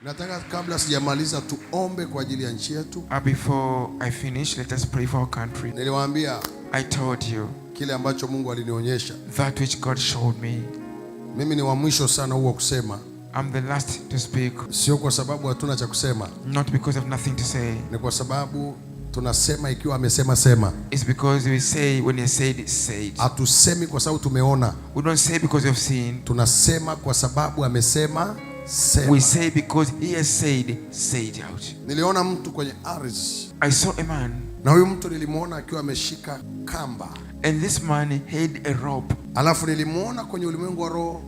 Nataka kabla sijamaliza tuombe kwa ajili ya nchi yetu. Before I finish, let us pray for our country. Niliwaambia I told you kile ambacho Mungu alinionyesha. that which God showed me. Mimi ni wa mwisho sana huo kusema. I'm the last to speak. Sio kwa sababu hatuna cha kusema. Not because I have nothing to say. Ni kwa sababu tunasema ikiwa amesema sema. It's because we say when he said, it's said. Hatusemi kwa sababu tumeona. We don't say because we have seen. Tunasema kwa sababu amesema sema. We say because he has said, say it out. Niliona mtu kwenye ardhi. I saw a man. Na huyu mtu nilimuona akiwa ameshika kamba. And this man had a rope. Alafu nilimuona kwenye ulimwengu wa roho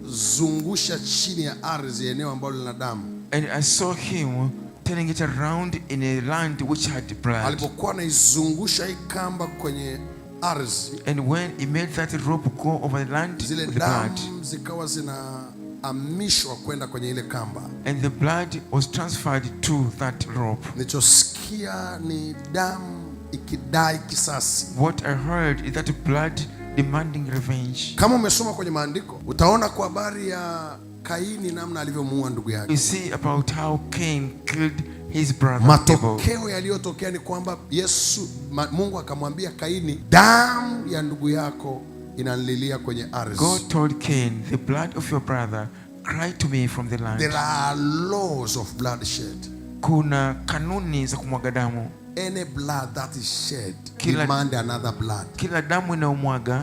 akizungusha chini ya ardhi eneo ambalo lina damu. And I saw him turning it around in a land which had blood. Alipokuwa anaizungusha hii kamba kwenye ardhi, and when he made that rope go over the land, zile with the blood, damu zikawa zinahamishwa kwenda kwenye ile kamba. and the blood was transferred to that rope. Nilichosikia ni damu ikidai kisasi. What I heard is that blood demanding revenge. Kama umesoma kwenye maandiko, utaona kwa habari ya Kaini namna alivyomuua ndugu yake. You see about how Cain killed his brother. Matokeo yaliyotokea ni kwamba Mungu akamwambia Kaini, damu ya ndugu yako inanililia kwenye ardhi. God told Cain, the blood of your brother cry to me from the land. There are laws of bloodshed. Kuna kanuni za kumwaga damu. Any blood that is shed demand another blood. Kila damu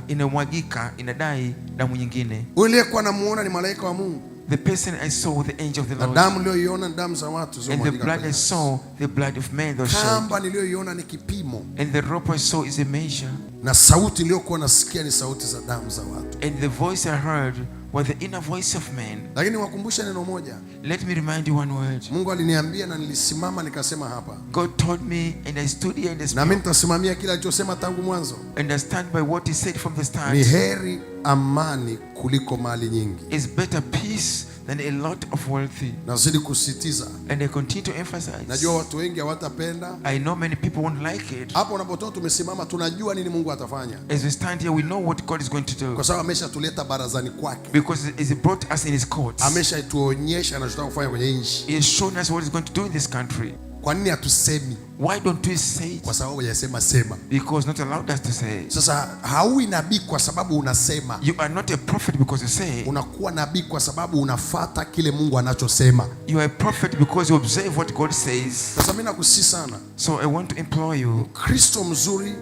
inamwagika inadai damu nyingine. Uliyekuwa namuona ni malaika wa Mungu. The person I saw, the angel of the Lord. Damu niliyoiona ni damu za watu. And the blood I saw, the blood of men. Kamba niliyoiona ni kipimo. And the rope I saw is a measure. Na sauti niliyokuwa nasikia ni sauti za damu za watu. And the voice I heard was the inner voice of men. Lakini wakumbusha neno moja. Let me remind you one word. Mungu aliniambia na nilisimama nikasema hapa. God told me and I stood here and I spoke. Na mimi nitasimamia kila alichosema tangu mwanzo. And I stand by what he said from the start. Ni heri amani kuliko mali nyingi. It's better peace than a lot of wealthy. Nazidi kusisitiza. And I continue to emphasize. Najua watu wengi hawatapenda. I know many people won't like it. Hapo unapotoa tumesimama tunajua nini Mungu atafanya. As we stand here we know what God is going to do. Kwa sababu ameshatuleta barazani kwake. Because he brought us in his courts. Ameshatuonyesha anachotaka kufanya kwenye nchi. He has shown us what he's going to do in this country. Kwa nini hatusemi? Why don't we say it? Kwa sababu hajasema sema. Because not allowed us to say it. Sasa haui nabii kwa sababu unasema. You are not a prophet because you say. Unakuwa nabii kwa sababu unafuata kile Mungu anachosema. You are a prophet because you observe what God says. Sasa mimi nakusihi sana. So I want to implore you. Kristo mzuri,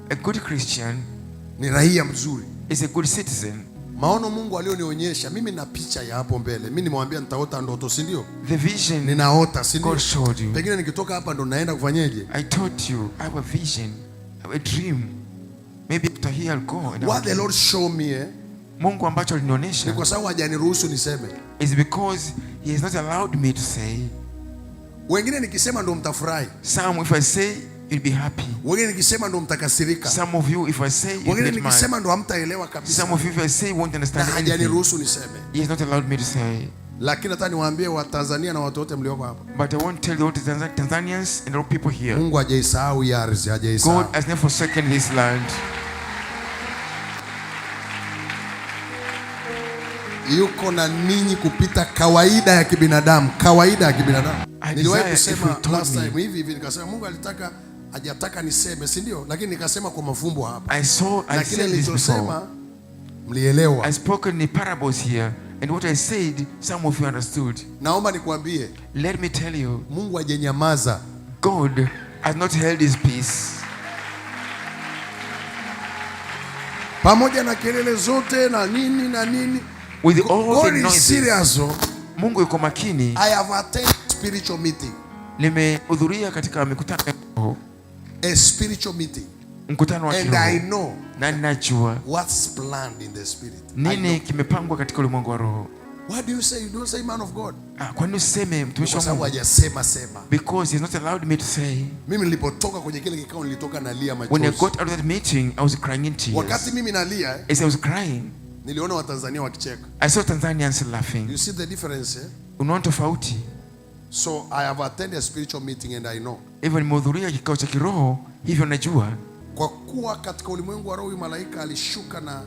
a good Christian, ni raia mzuri, is a good citizen. Maono Mungu alionionyesha mimi na picha ya hapo mbele. Mimi nimwambia nitaota ndoto, si ndio? The vision ninaota, si ndio? God showed you. Pengine nikitoka hapa ndo naenda kufanyeje? I told you I have a vision, I have a dream. Maybe after here I'll go. What the Lord show me, Mungu ambacho alinionyesha, ni kwa sababu hajaniruhusu niseme. Is because he has not allowed me to say. Wengine nikisema ndo mtafurahi. Some if I say you'll be happy. Wengine nikisema ndo mtakasirika. Some of you if I say you'll wengine get mad. nikisema ndo hamtaelewa kabisa. Some of you if I say won't understand anything. Hajaniruhusu niseme. He has not allowed me to say. Lakini hata niwaambie Watanzania na watu wote mlioko hapa. But I want to tell the Tanzanians and all people here. Mungu hajaisahau hii ardhi, hajaisahau. God has never forsaken this land. Yuko na ninyi kupita kawaida ya kibinadamu, kawaida ya kibinadamu. Niliwahi kusema last time hivi nikasema Mungu alitaka hajataka niseme, si ndio? Lakini nikasema kwa mafumbo hapa. I said this before. Mlielewa. I spoken in parables here and what I said some of you understood. Naomba nikwambie. Let me tell you. Mungu hajanyamaza. God has not held his peace. Pamoja na kelele zote na nini na nini. With all the noises. Serious. Mungu yuko makini. I have attended spiritual meeting. Nimehudhuria katika mikutano ya roho. A spiritual meeting. Mkutano wa kiroho. And I know. Na ninajua what's planned in the spirit. Nini kimepangwa katika ulimwengu wa roho. What do you say? You don't say man of God. Kwa nini useme mtumishi wa Mungu? Kwa sababu hajasema sema. Because he has not allowed me to say. Mimi nilipotoka kwenye kile kikao nilitoka nalia machozi. When I got out of that meeting I was crying in tears. Wakati mimi nalia, as I was crying, niliona Watanzania wakicheka. I saw Tanzanians laughing. You see the difference, Unaona tofauti? So I have attended a spiritual meeting and I know. Even nimehudhuria kikao cha kiroho, hivyo najua. Kwa kuwa katika ulimwengu wa roho malaika alishuka na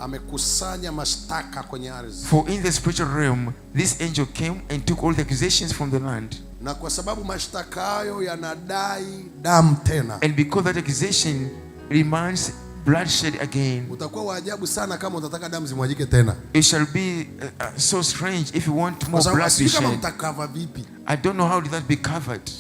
amekusanya mashtaka kwenye ardhi. For in the spiritual realm, this angel came and took all the accusations from the land. Na kwa sababu mashtaka hayo yanadai damu tena, and because that accusation demands bloodshed again, utakuwa waajabu sana kama utataka damu zimwajike tena. It shall be so strange if you want more blood to shed. I don't know how did that be covered.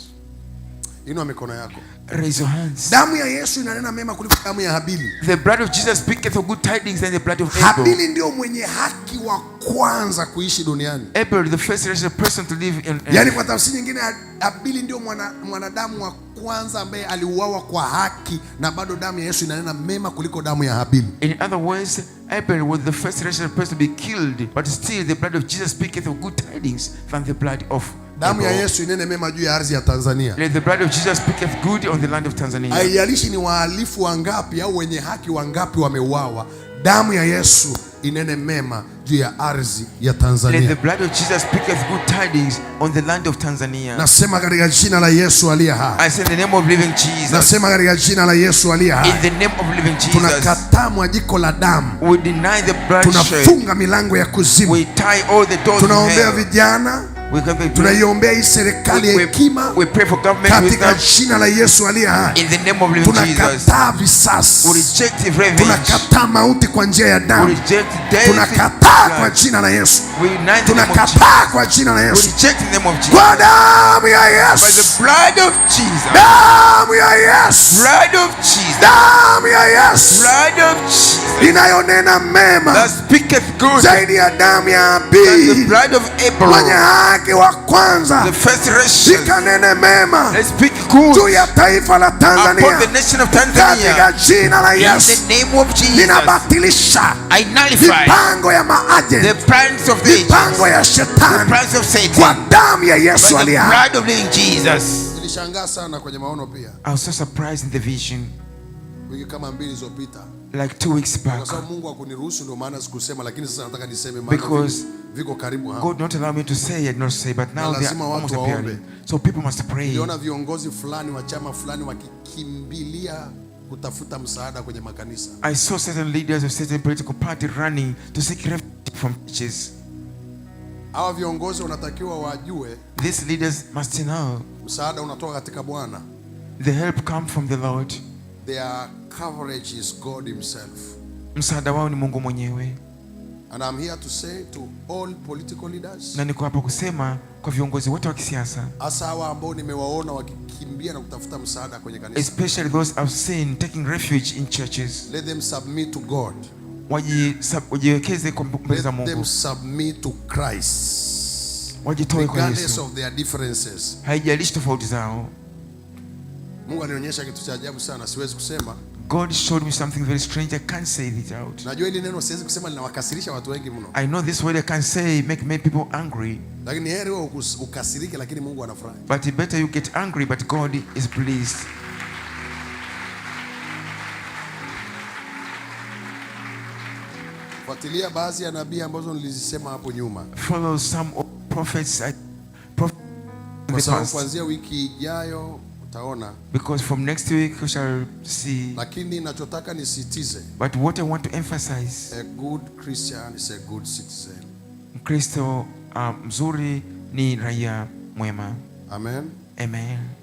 Inua mikono yako. Raise your hands. Damu ya Yesu inanena mema kuliko damu ya Habili. The blood of Jesus speaketh of good tidings than the blood of Abel. Habili ndio mwenye haki wa kwanza kuishi duniani. Abel, the first rational person to live in earth. Yani kwa tafsiri nyingine, Habili ndio mwanadamu wa kwanza ambaye aliuawa kwa haki, na bado damu ya Yesu inanena mema kuliko damu ya Habili. In other words, Abel was the first rational person to be killed, but still the blood of Jesus speaketh of good tidings than the blood of damu ya Yesu inene mema juu ya ardhi ya Tanzania. Let the blood of Jesus speaketh good on the land of Tanzania. Haijalishi ni wahalifu wangapi au wenye haki wangapi wameuawa, damu ya Yesu inene mema juu ya ardhi ya Tanzania. Let the blood of Jesus speaketh good tidings on the land of Tanzania. Nasema katika jina la Yesu aliye hai. I say in the name of living Jesus. Nasema katika jina la Yesu aliye hai. In the name of living Jesus. Tunakataa mwajiko la damu. We deny the bloodshed. Tunafunga milango ya kuzimu. We tie all the doors. Tunaombea vijana. Tunaiombea hii serikali ya hekima katika jina la Yesu aliye hai. Tunakataa visasi. Tunakataa mauti kwa njia ya damu. Tunakataa kwa jina la Yesu. Tunakataa kwa jina la Yesu. Kwa damu ya Yesu. Damu ya Yesu. Damu ya Yesu inayonena mema zaidi ya damu ya Habili. Mwenye haki wa kwanza ikanene mema juu ya taifa la Tanzania. Katika jina la Yesu ninabatilisha mipango ya maajenti, mipango ya shetani kwa damu ya Yesu aliye hai. Nilishangaa sana kwenye maono pia. I was so surprised in the vision. Wiki kama 2 zilizopita. Like 2 weeks back. Kwa sababu Mungu hakuniruhusu ndio maana sikusema, lakini sasa nataka niseme maana viko karibu hapa. God not allow me to say, I not say, but now they are almost appearing. So people must pray. Niliona viongozi fulani wa chama fulani wakikimbilia kutafuta msaada kwenye makanisa. I saw certain leaders of certain political party running to seek refuge from churches. Hawa viongozi wanatakiwa wajue, these leaders must know, msaada unatoka katika Bwana. The help comes from the Lord. Their coverage is God himself. Msaada wao ni Mungu mwenyewe. And I'm here to say to all political leaders, na niko hapa kusema kwa viongozi wote wa kisiasa, hasa hawa ambao nimewaona wakikimbia na kutafuta msaada kwenye kanisa, especially those I've seen taking refuge in churches. Let them submit to God. Wajiwekeze kwa mbele za Mungu. Let them submit to Christ. Wajitoe kwa Yesu. Regardless of their differences. Haijalishi tofauti zao. Mungu alionyesha kitu cha ajabu sana, siwezi kusema. God showed me something very strange. I can't say it out. Najua hili neno siwezi kusema linawakasirisha watu wengi mno. I know this word I can't say make many people angry. Lakini heri wewe ukasirike lakini Mungu anafurahi. But it better you get angry but God is pleased. Fuatilia baadhi ya nabii ambazo nilizisema hapo nyuma. Follow some prophets. Kwa sababu kuanzia wiki ijayo utaona. Because from next week we shall see. Lakini ninachotaka nisitize. But what I want to emphasize. A good Christian is a good citizen. Mkristo mzuri ni raia mwema. Amen. Amen.